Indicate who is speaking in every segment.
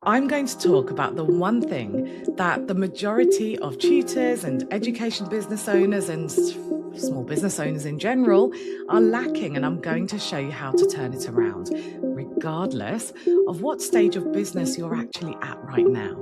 Speaker 1: I'm going to talk about the one thing that the majority of tutors and education business owners and small business owners in general are lacking, and I'm going to show you how to turn it around, regardless of what stage of business you're actually at right now.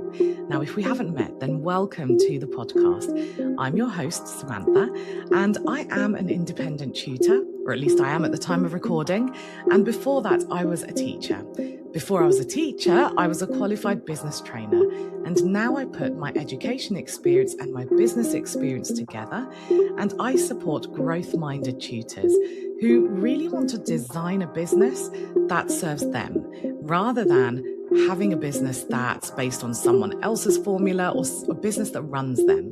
Speaker 1: Now, if we haven't met, then welcome to the podcast. I'm your host, Samantha, and I am an independent tutor, or at least I am at the time of recording. And before that, I was a teacher. Before I was a teacher, I was a qualified business trainer, and now I put my education experience and my business experience together, and I support growth-minded tutors who really want to design a business that serves them, rather than having a business that's based on someone else's formula or a business that runs them.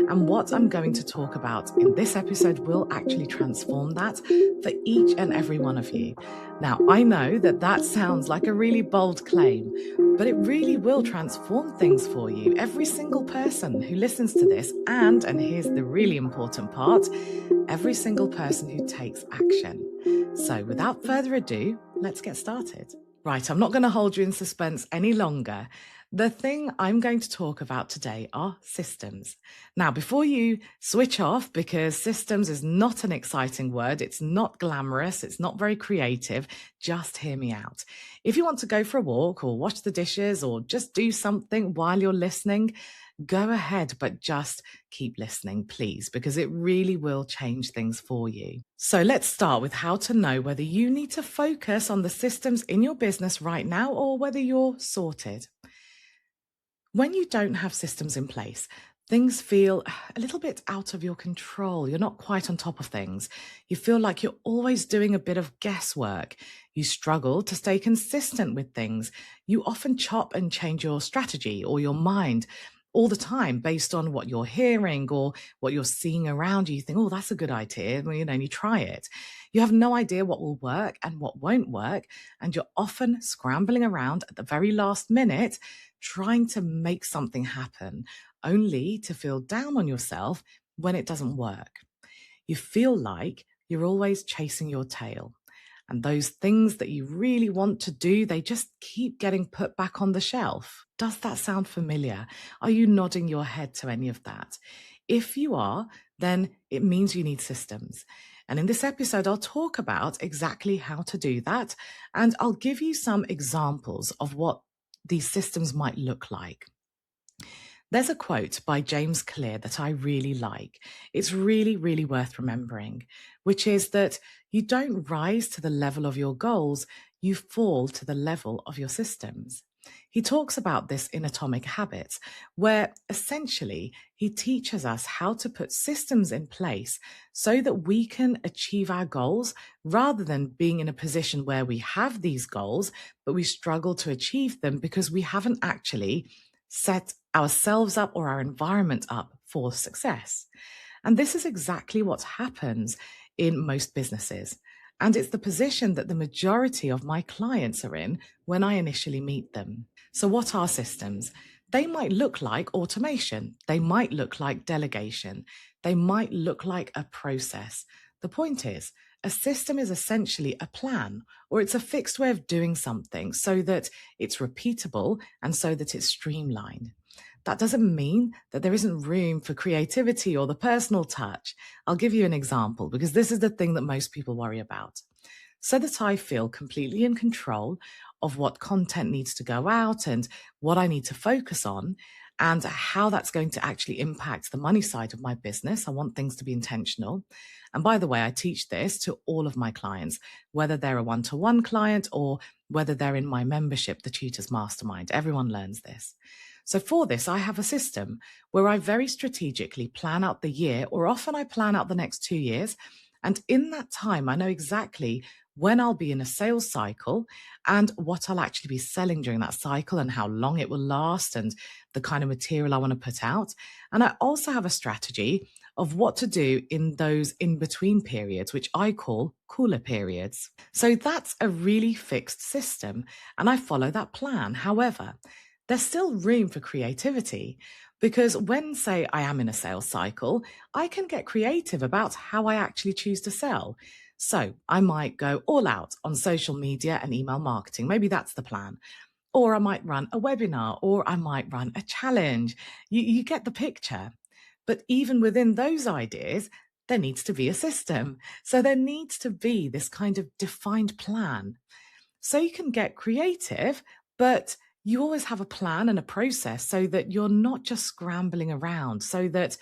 Speaker 1: And what I'm going to talk about in this episode will actually transform that for each and every one of you. Now, I know that sounds like a really bold claim, but it really will transform things for you. Every single person who listens to this, and here's the really important part, every single person who takes action. So without further ado, let's get started. Right, I'm not going to hold you in suspense any longer. The thing I'm going to talk about today are systems. Now, before you switch off, because systems is not an exciting word, it's not glamorous, it's not very creative, just hear me out. If you want to go for a walk or wash the dishes or just do something while you're listening, go ahead, but just keep listening, please, because it really will change things for you. So let's start with how to know whether you need to focus on the systems in your business right now or whether you're sorted. When you don't have systems in place, things feel a little bit out of your control. You're not quite on top of things. You feel like you're always doing a bit of guesswork. You struggle to stay consistent with things. You often chop and change your strategy or your mind all the time based on what you're hearing or what you're seeing around you. You think, oh, that's a good idea. Well, and you try it. You have no idea what will work and what won't work. And you're often scrambling around at the very last minute, trying to make something happen, only to feel down on yourself when it doesn't work. You feel like you're always chasing your tail. And those things that you really want to do, they just keep getting put back on the shelf. Does that sound familiar? Are you nodding your head to any of that? If you are, then it means you need systems. And in this episode, I'll talk about exactly how to do that. And I'll give you some examples of what these systems might look like. There's a quote by James Clear that I really like. It's really, really worth remembering, which is that you don't rise to the level of your goals, you fall to the level of your systems. He talks about this in Atomic Habits, where essentially he teaches us how to put systems in place so that we can achieve our goals rather than being in a position where we have these goals, but we struggle to achieve them because we haven't actually set ourselves up or our environment up for success. And this is exactly what happens in most businesses. And it's the position that the majority of my clients are in when I initially meet them. So what are systems? They might look like automation. They might look like delegation. They might look like a process. The point is, a system is essentially a plan, or it's a fixed way of doing something so that it's repeatable and so that it's streamlined. That doesn't mean that there isn't room for creativity or the personal touch. I'll give you an example because this is the thing that most people worry about. So that I feel completely in control of what content needs to go out and what I need to focus on and how that's going to actually impact the money side of my business. I want things to be intentional. And by the way, I teach this to all of my clients, whether they're a one-to-one client or whether they're in my membership, the Tutors Mastermind. Everyone learns this. So for this, I have a system where I very strategically plan out the year, or often I plan out the next 2 years. And in that time, I know exactly when I'll be in a sales cycle and what I'll actually be selling during that cycle and how long it will last and the kind of material I want to put out. And I also have a strategy of what to do in those in-between periods, which I call cooler periods. So that's a really fixed system, and I follow that plan. However, there's still room for creativity because when, say, I am in a sales cycle, I can get creative about how I actually choose to sell. So I might go all out on social media and email marketing. Maybe that's the plan. Or I might run a webinar, or I might run a challenge. You get the picture. But even within those ideas, there needs to be a system. So there needs to be this kind of defined plan. So you can get creative, but you always have a plan and a process so that you're not just scrambling around, so that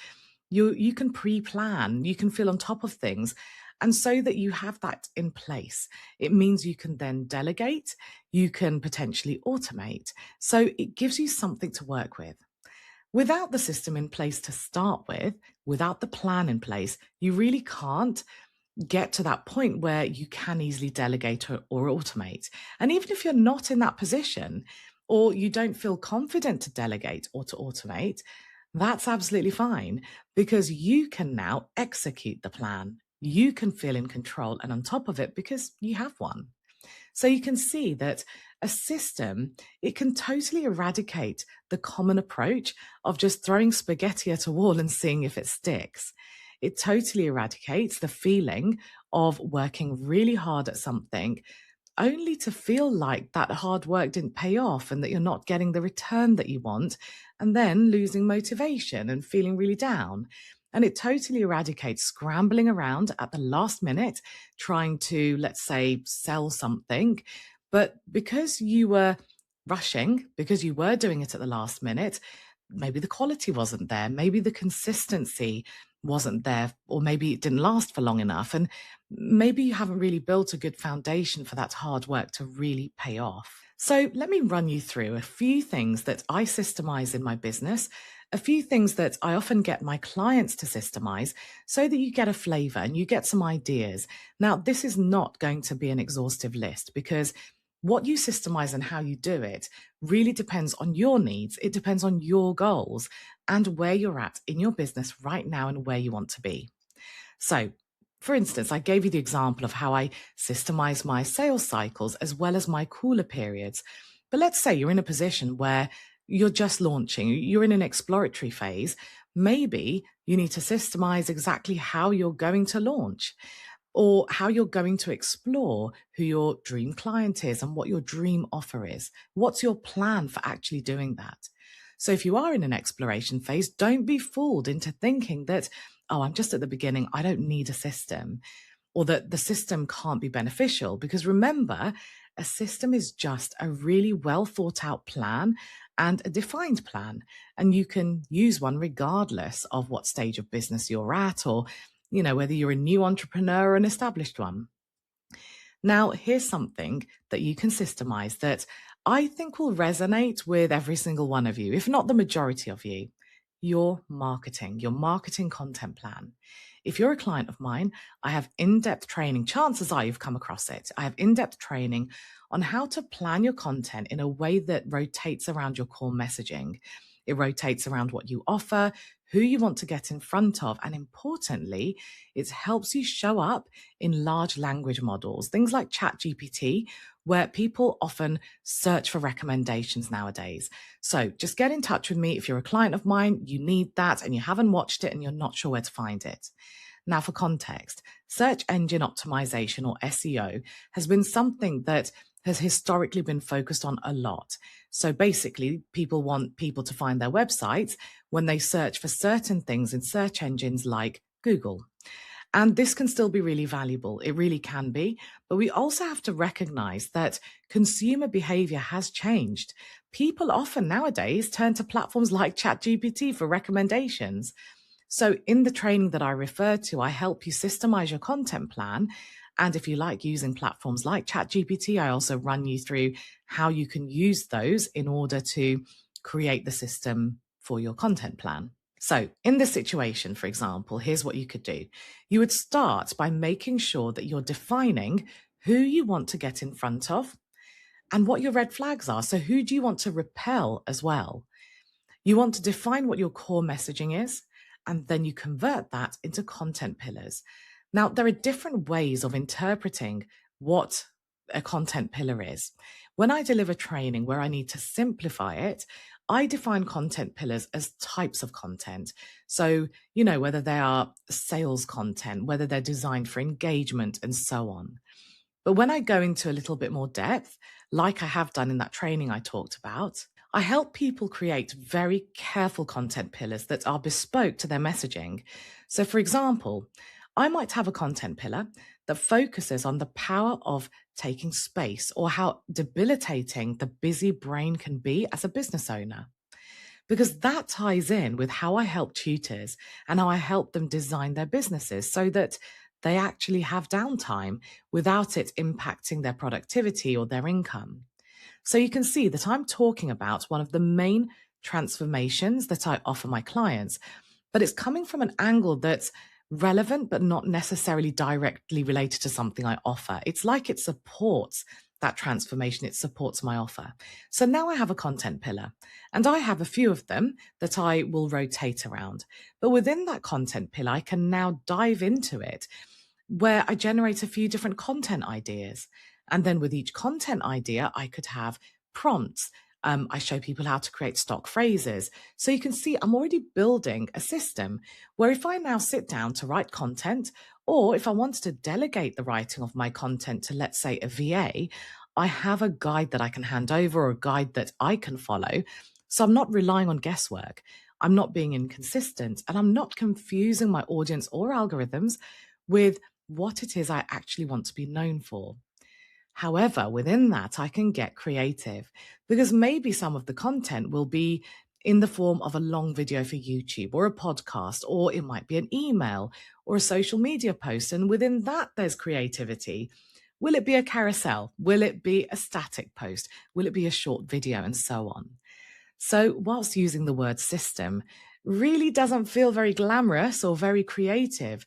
Speaker 1: you can pre-plan, you can feel on top of things. And so that you have that in place, it means you can then delegate, you can potentially automate. So it gives you something to work with. Without the system in place to start with, without the plan in place, you really can't get to that point where you can easily delegate or automate. And even if you're not in that position, or you don't feel confident to delegate or to automate, that's absolutely fine, because you can now execute the plan. You can feel in control and on top of it because you have one. So you can see that a system, it can totally eradicate the common approach of just throwing spaghetti at a wall and seeing if it sticks. It totally eradicates the feeling of working really hard at something only to feel like that hard work didn't pay off and that you're not getting the return that you want, and then losing motivation and feeling really down. And it totally eradicates scrambling around at the last minute, trying to, let's say, sell something. But because you were rushing, because you were doing it at the last minute, maybe the quality wasn't there, maybe the consistency wasn't there, or maybe it didn't last for long enough. And maybe you haven't really built a good foundation for that hard work to really pay off. So let me run you through a few things that I systemize in my business, a few things that I often get my clients to systemize, so that you get a flavor and you get some ideas. Now, this is not going to be an exhaustive list, because what you systemize and how you do it really depends on your needs. It depends on your goals and where you're at in your business right now and where you want to be. So, for instance, I gave you the example of how I systemize my sales cycles as well as my cooler periods. But let's say you're in a position where you're just launching, you're in an exploratory phase. Maybe you need to systemize exactly how you're going to launch, or how you're going to explore who your dream client is and what your dream offer is. What's your plan for actually doing that? So if you are in an exploration phase, don't be fooled into thinking that, oh, I'm just at the beginning, I don't need a system, or that the system can't be beneficial. Because remember, a system is just a really well thought out plan and a defined plan. And you can use one regardless of what stage of business you're at, or whether you're a new entrepreneur or an established one. Now, here's something that you can systemize that I think will resonate with every single one of you, if not the majority of you. Your marketing content plan. If you're a client of mine, I have in-depth training. Chances are you've come across it. I have in-depth training on how to plan your content in a way that rotates around your core messaging. It rotates around what you offer, who you want to get in front of, and importantly, it helps you show up in large language models, things like ChatGPT, where people often search for recommendations nowadays. So just get in touch with me. If you're a client of mine, you need that and you haven't watched it and you're not sure where to find it. Now, for context, search engine optimization, or SEO, has been something that has historically been focused on a lot. So basically, people want people to find their websites when they search for certain things in search engines like Google. And this can still be really valuable. It really can be. But we also have to recognize that consumer behavior has changed. People often nowadays turn to platforms like ChatGPT for recommendations. So in the training that I referred to, I help you systemize your content plan. And if you like using platforms like ChatGPT, I also run you through how you can use those in order to create the system for your content plan. So in this situation, for example, here's what you could do. You would start by making sure that you're defining who you want to get in front of and what your red flags are. So who do you want to repel as well? You want to define what your core messaging is, and then you convert that into content pillars. Now, there are different ways of interpreting what a content pillar is. When I deliver training where I need to simplify it, I define content pillars as types of content. So, whether they are sales content, whether they're designed for engagement, and so on. But when I go into a little bit more depth, like I have done in that training I talked about. I help people create very careful content pillars that are bespoke to their messaging. So, for example, I might have a content pillar that focuses on the power of taking space or how debilitating the busy brain can be as a business owner, because that ties in with how I help tutors and how I help them design their businesses so that they actually have downtime without it impacting their productivity or their income. So you can see that I'm talking about one of the main transformations that I offer my clients, but it's coming from an angle that's relevant, but not necessarily directly related to something I offer. It's like it supports that transformation, it supports my offer. So now I have a content pillar, and I have a few of them that I will rotate around. But within that content pillar, I can now dive into it where I generate a few different content ideas. And then with each content idea, I could have prompts. I show people how to create stock phrases. So you can see I'm already building a system where if I now sit down to write content, or if I wanted to delegate the writing of my content to, let's say, a VA, I have a guide that I can hand over or a guide that I can follow. So I'm not relying on guesswork. I'm not being inconsistent, and I'm not confusing my audience or algorithms with what it is I actually want to be known for. However, within that, I can get creative because maybe some of the content will be in the form of a long video for YouTube or a podcast, or it might be an email or a social media post. And within that, there's creativity. Will it be a carousel? Will it be a static post? Will it be a short video? And so on. So, whilst using the word system really doesn't feel very glamorous or very creative,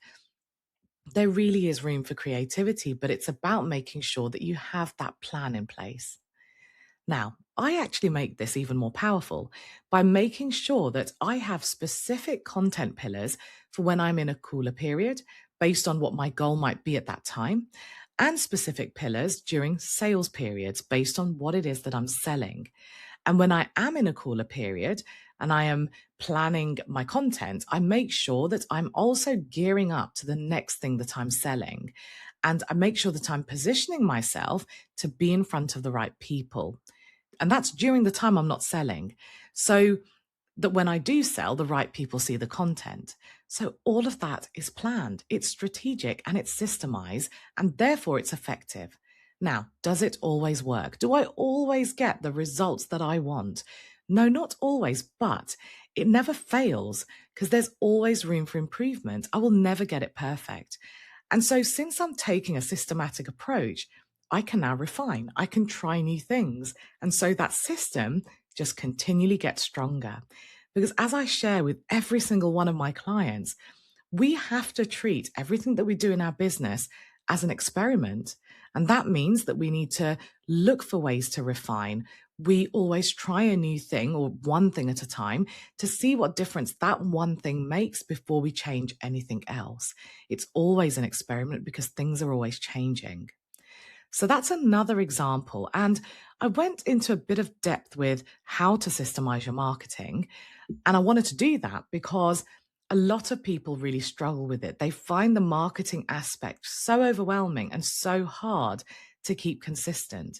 Speaker 1: there really is room for creativity, but it's about making sure that you have that plan in place. Now, I actually make this even more powerful by making sure that I have specific content pillars for when I'm in a cooler period based on what my goal might be at that time, and specific pillars during sales periods based on what it is that I'm selling. And when I am in a cooler period and I am planning my content, I make sure that I'm also gearing up to the next thing that I'm selling. And I make sure that I'm positioning myself to be in front of the right people. And that's during the time I'm not selling. So that when I do sell, the right people see the content. So all of that is planned, it's strategic, and it's systemized, and therefore it's effective. Now, does it always work? Do I always get the results that I want? No, not always, but it never fails because there's always room for improvement. I will never get it perfect. And so, since I'm taking a systematic approach, I can now refine, I can try new things. And so that system just continually gets stronger. Because as I share with every single one of my clients, we have to treat everything that we do in our business as an experiment. And that means that we need to look for ways to refine. We always try a new thing or one thing at a time to see what difference that one thing makes before we change anything else. It's always an experiment because things are always changing. So that's another example. And I went into a bit of depth with how to systemize your marketing. And I wanted to do that because a lot of people really struggle with it. They find the marketing aspect so overwhelming and so hard to keep consistent.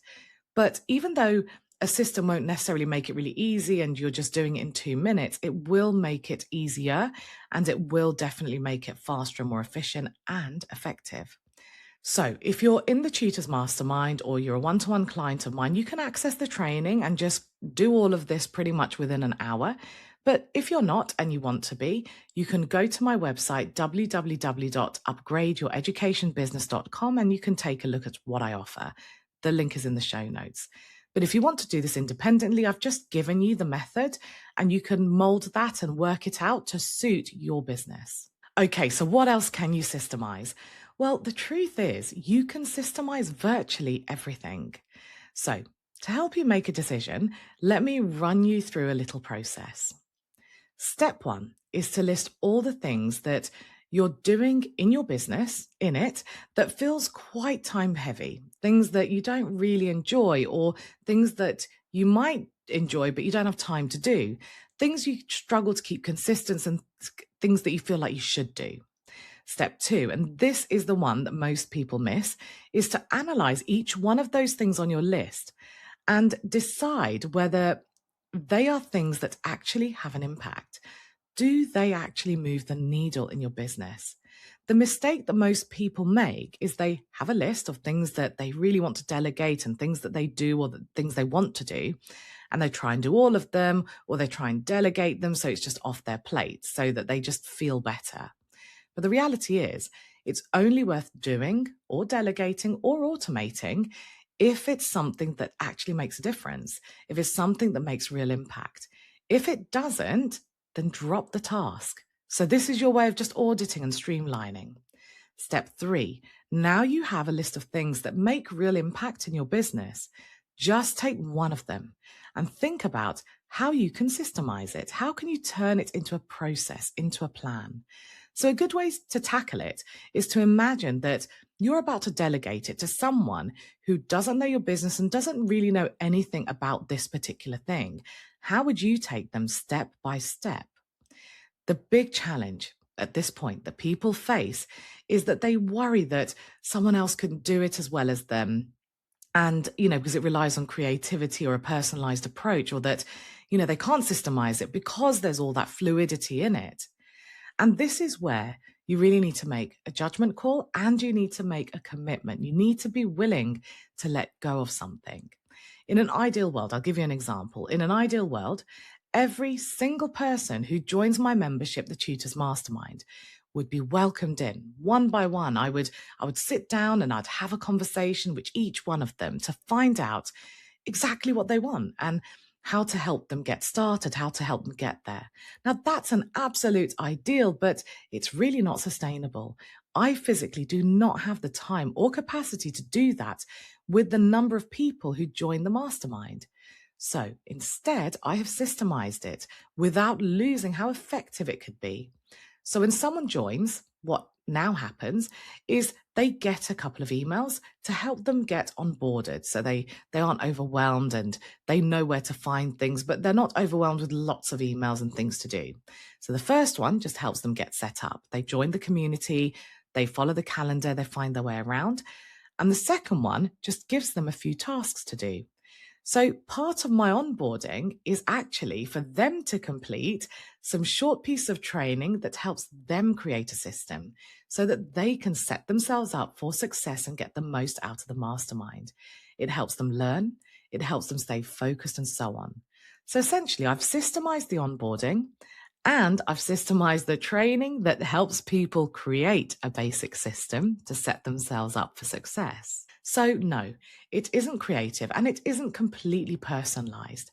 Speaker 1: But even though a system won't necessarily make it really easy and you're just doing it in 2 minutes, it will make it easier and it will definitely make it faster and more efficient and effective. So if you're in the Tutors Mastermind or you're a one-to-one client of mine, you can access the training and just do all of this pretty much within an hour. But if you're not and you want to be, you can go to my website, www.upgradeyourEducationBusiness.com, and you can take a look at what I offer. The link is in the show notes. But if you want to do this independently, I've just given you the method and you can mold that and work it out to suit your business. Okay, so what else can you systemize? Well, the truth is you can systemize virtually everything. So to help you make a decision, let me run you through a little process. Step one is to list all the things that you're doing in your business, in it, that feels quite time heavy, things that you don't really enjoy or things that you might enjoy but you don't have time to do, things you struggle to keep consistent and things that you feel like you should do. Step 2, and this is the one that most people miss, is to analyze each one of those things on your list and decide whether they are things that actually have an impact. Do they actually move the needle in your business? The mistake that most people make is they have a list of things that they really want to delegate and things that they do or the things they want to do. And they try and do all of them, or they try and delegate them so it's just off their plate so that they just feel better. But the reality is, it's only worth doing or delegating or automating if it's something that actually makes a difference, if it's something that makes real impact. If it doesn't, then drop the task. So this is your way of just auditing and streamlining. Step 3, now you have a list of things that make real impact in your business. Just take one of them and think about how you can systemize it. How can you turn it into a process, into a plan? So a good way to tackle it is to imagine that you're about to delegate it to someone who doesn't know your business and doesn't really know anything about this particular thing. How would you take them step by step? The big challenge at this point that people face is that they worry that someone else can do it as well as them. And, because it relies on creativity or a personalized approach, or that, they can't systemize it because there's all that fluidity in it. And this is where you really need to make a judgment call and you need to make a commitment. You need to be willing to let go of something. In an ideal world, I'll give you an example. In an ideal world, every single person who joins my membership, the Tutors Mastermind, would be welcomed in one by one. I would sit down and I'd have a conversation with each one of them to find out exactly what they want and how to help them get started, how to help them get there. Now, that's an absolute ideal, but it's really not sustainable. I physically do not have the time or capacity to do that with the number of people who join the mastermind. So instead, I have systemized it without losing how effective it could be. So when someone joins, what now happens is they get a couple of emails to help them get onboarded. So they aren't overwhelmed and they know where to find things, but they're not overwhelmed with lots of emails and things to do. So the first one just helps them get set up. They join the community, they follow the calendar, they find their way around. And the second one just gives them a few tasks to do. So part of my onboarding is actually for them to complete some short piece of training that helps them create a system so that they can set themselves up for success and get the most out of the mastermind. It helps them learn, it helps them stay focused and so on. So essentially, I've systemized the onboarding and I've systemized the training that helps people create a basic system to set themselves up for success. So no, it isn't creative and it isn't completely personalized.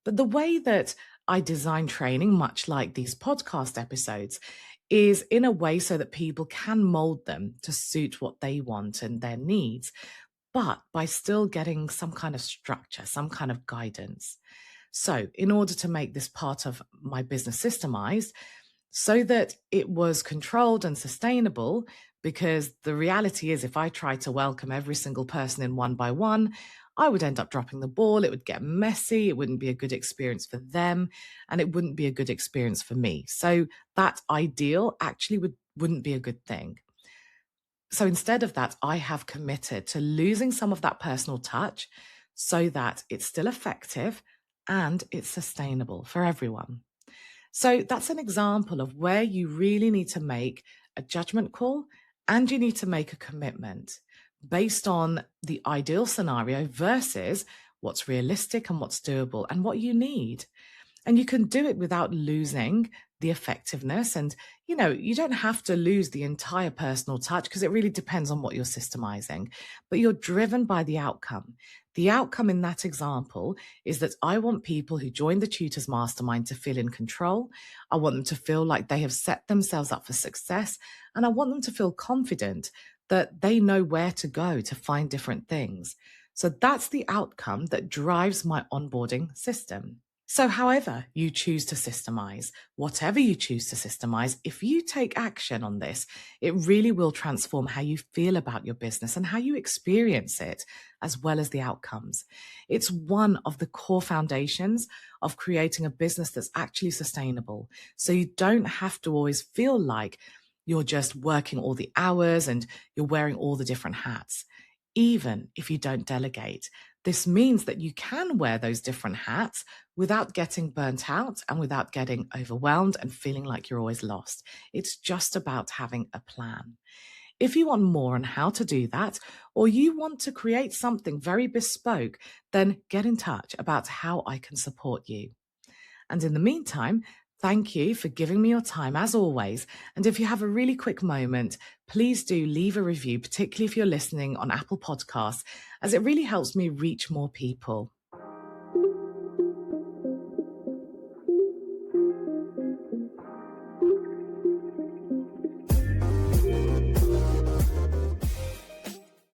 Speaker 1: But the way that I design training, much like these podcast episodes, is in a way so that people can mold them to suit what they want and their needs, but by still getting some kind of structure, some kind of guidance. So in order to make this part of my business systemized, so that it was controlled and sustainable, because the reality is if I tried to welcome every single person in one by one, I would end up dropping the ball. It would get messy. It wouldn't be a good experience for them and it wouldn't be a good experience for me. So that ideal actually wouldn't be a good thing. So instead of that, I have committed to losing some of that personal touch so that it's still effective and it's sustainable for everyone. So that's an example of where you really need to make a judgment call and you need to make a commitment based on the ideal scenario versus what's realistic and what's doable and what you need. And you can do it without losing the effectiveness. And, you don't have to lose the entire personal touch because it really depends on what you're systemizing, but you're driven by the outcome. The outcome in that example is that I want people who join the Tutors Mastermind to feel in control. I want them to feel like they have set themselves up for success. And I want them to feel confident that they know where to go to find different things. So that's the outcome that drives my onboarding system. So however you choose to systemize, whatever you choose to systemize, if you take action on this, it really will transform how you feel about your business and how you experience it, as well as the outcomes. It's one of the core foundations of creating a business that's actually sustainable. So you don't have to always feel like you're just working all the hours and you're wearing all the different hats. Even if you don't delegate, this means that you can wear those different hats without getting burnt out and without getting overwhelmed and feeling like you're always lost. It's just about having a plan. If you want more on how to do that, or you want to create something very bespoke, then get in touch about how I can support you. And in the meantime, thank you for giving me your time as always. And if you have a really quick moment, please do leave a review, particularly if you're listening on Apple Podcasts, as it really helps me reach more people.